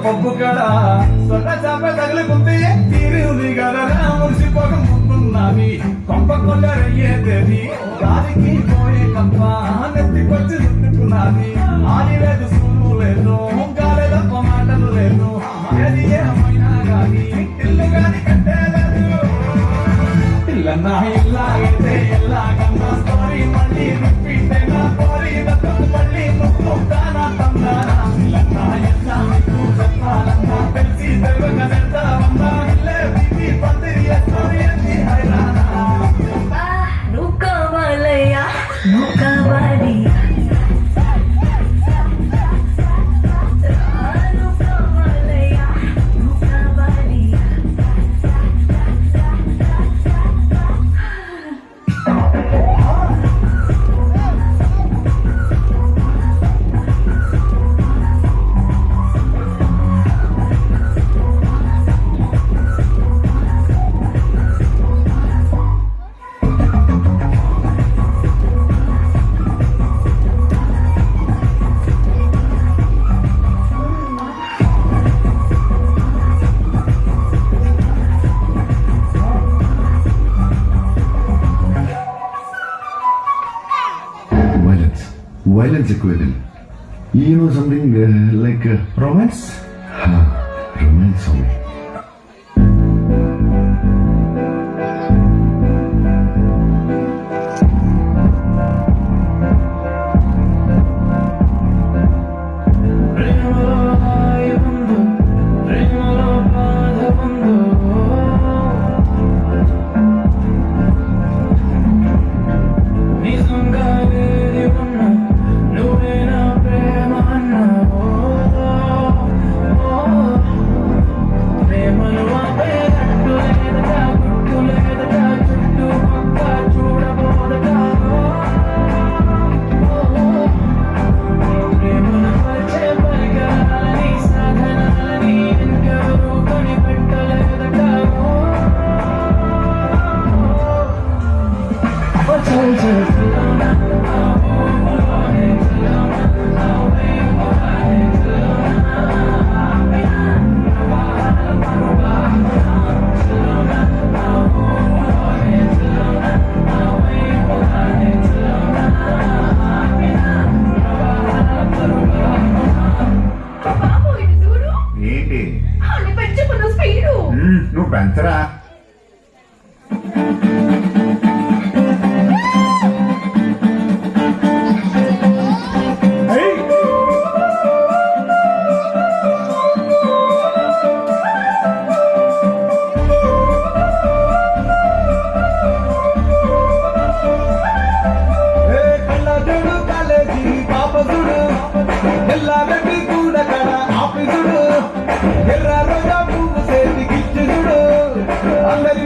పప్పు కడ సొన్న చాప తగులుకుంది తీరి ఉంది కదా మురిసిపోక ముందున్నది కొంప కొల్లరయ్యేది గాలికి పోయే కంప నెత్తికొచ్చి రుద్దుకున్నది ఆది లేదు సూలు లేదు గాలి తప్ప మాటలు లేదు ఏది ఏమైనా గాని ఇల్లు గాని కట్టేలేదు ఇల్లన్నా ఇల్లాగైతే ఎల్లాగన్నా స్టోరీ మళ్ళీ రిపీట్ అయినా పోరీ దత్తు మళ్ళీ నువ్వు దానా తందానా ఇల్లన్నా ఎల్లా నీకు చెప్పాలన్నా తెలిసి తెలవగలెళ్తావన్నా ఇల్లే బీబీ పందిరి స్టోరీ అన్ని హైరానా నువ్వు కావాలయ్యా నువ్వు కావాలి Violence equivalent. You know something like romance? Romance only. నువ్వు పెంచరా ఎర్ర రోజా పువ్వు చేతికిచ్చి చూడు అందరి